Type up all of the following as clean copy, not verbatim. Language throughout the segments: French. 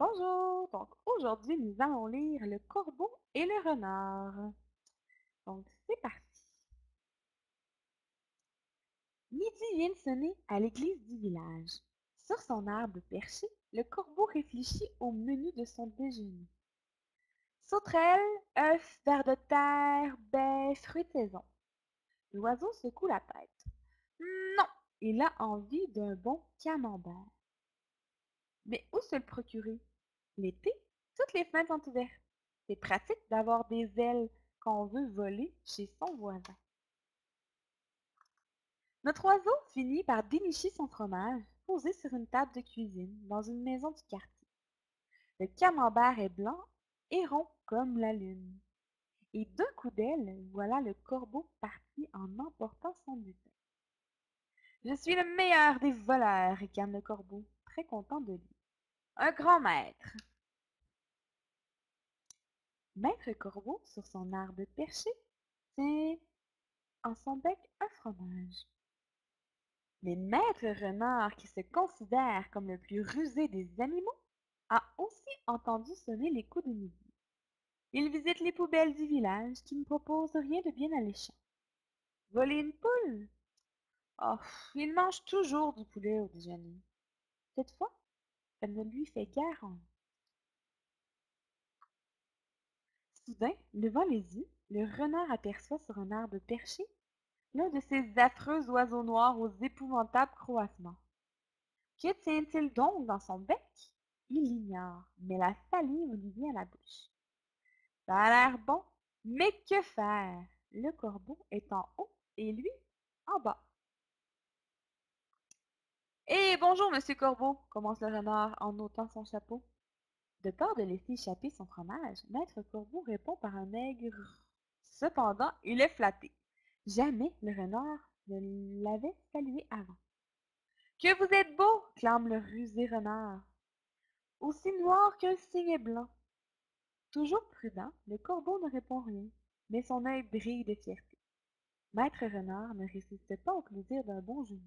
Bonjour! Donc aujourd'hui, nous allons lire Le Corbeau et le Renard. Donc c'est parti. Midi vient de sonner à l'église du village. Sur son arbre perché, le corbeau réfléchit au menu de son déjeuner. Sauterelles, œufs, vers de terre, baies, fruits de saison. L'oiseau secoue la tête. Non, il a envie d'un bon camembert. Mais où se le procurer? L'été, toutes les fenêtres sont ouvertes. C'est pratique d'avoir des ailes qu'on veut voler chez son voisin. Notre oiseau finit par dénicher son fromage posé sur une table de cuisine dans une maison du quartier. Le camembert est blanc et rond comme la lune. Et d'un coup d'aile, voilà le corbeau parti en emportant son butin. Je suis le meilleur des voleurs, ricane le corbeau, très content de lui. Un grand maître. Maître Corbeau, sur son arbre perché, tient en son bec un fromage. Mais Maître Renard, qui se considère comme le plus rusé des animaux, a aussi entendu sonner les coups de midi. Il visite les poubelles du village qui ne proposent rien de bien alléchant. Voler une poule? Oh, il mange toujours du poulet au déjeuner. Cette fois, ça ne lui fait guère envie. Soudain, levant les yeux, le renard aperçoit sur un arbre perché l'un de ces affreux oiseaux noirs aux épouvantables croassements. Que tient-il donc dans son bec? Il l'ignore, mais la salive lui vient à la bouche. Ça a l'air bon, mais que faire? Le corbeau est en haut et lui en bas. Eh, bonjour, monsieur Corbeau, commence le renard en ôtant son chapeau. De peur de laisser échapper son fromage, Maître Corbeau répond par un aigre. Cependant, il est flatté. Jamais le renard ne l'avait salué avant. Que vous êtes beau, clame le rusé renard, aussi noir qu'un cygne blanc. Toujours prudent, le corbeau ne répond rien, mais son œil brille de fierté. Maître renard ne résiste pas au plaisir d'un bon jeu.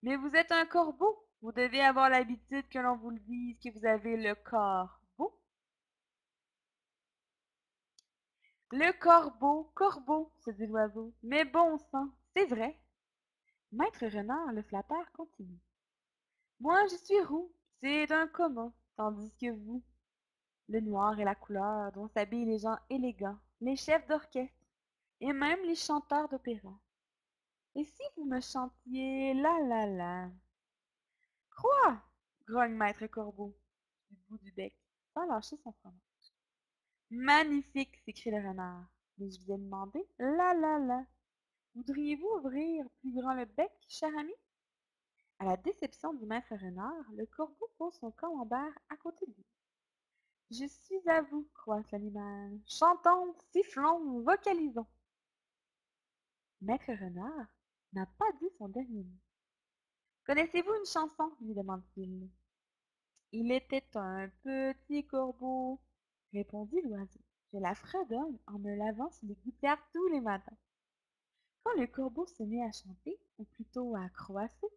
Mais vous êtes un corbeau, vous devez avoir l'habitude que l'on vous le dise que vous avez le corps beau. Le corbeau, corbeau, se dit l'oiseau, mais bon sang, c'est vrai. Maître renard, le flatteur, continue. Moi, je suis roux, c'est un commun, tandis que vous, le noir est la couleur dont s'habillent les gens élégants, les chefs d'orchestre et même les chanteurs d'opéra. Et si vous me chantiez la la la? Quoi? Grogne Maître Corbeau du bout du bec, sans lâcher son fromage. Magnifique, s'écrie le renard. Mais je vous ai demandé la la la. Voudriez-vous ouvrir plus grand le bec, cher ami? À la déception du maître renard, le corbeau pose son camembert à côté de lui. Je suis à vous, croasse l'animal. Chantons, sifflons, vocalisons. Maître renard n'a pas dit son dernier mot. Connaissez-vous une chanson? Lui demande-t-il. Il était un petit corbeau, répondit l'oiseau. Je la fredonne en me lavant sur les gouttières tous les matins. Quand le corbeau se met à chanter, ou plutôt à croasser,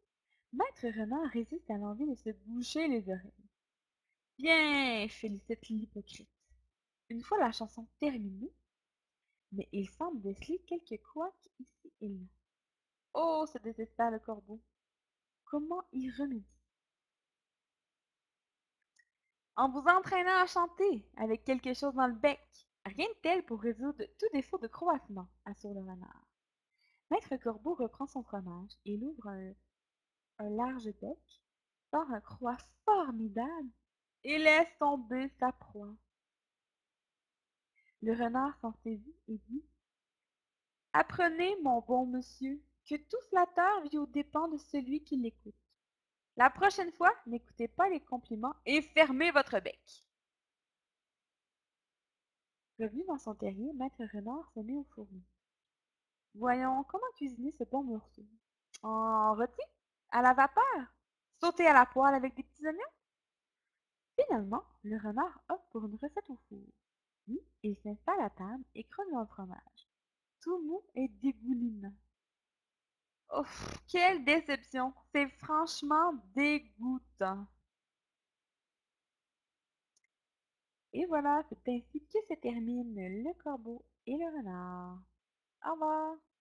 Maître renard résiste à l'envie de se boucher les oreilles. Bien, félicite l'hypocrite. Une fois la chanson terminée, mais il semble déceler quelques couacs ici et là. Oh, se désespère le corbeau. Comment y remédier? En vous entraînant à chanter, avec quelque chose dans le bec. Rien de tel pour résoudre tout défaut de croassement, assure le renard. Maître Corbeau reprend son fromage, il ouvre un large bec, sort un croix formidable et laisse tomber sa proie. Le renard s'en saisit et dit: Apprenez, mon bon monsieur, que tout flatteur vit aux dépens de celui qui l'écoute. La prochaine fois, n'écoutez pas les compliments et fermez votre bec. Revenu dans son terrier, Maître Renard se met au fourneau. Voyons, comment cuisiner ce bon morceau? En rôti? À la vapeur? Sauté à la poêle avec des petits oignons? Finalement, le renard opte pour une recette au four. Puis, il s'installe à table et croque dans le fromage. Tout mou et dégoulinant. Ouf, quelle déception! C'est franchement dégoûtant. Et voilà, c'est ainsi que se termine le corbeau et le renard. Au revoir!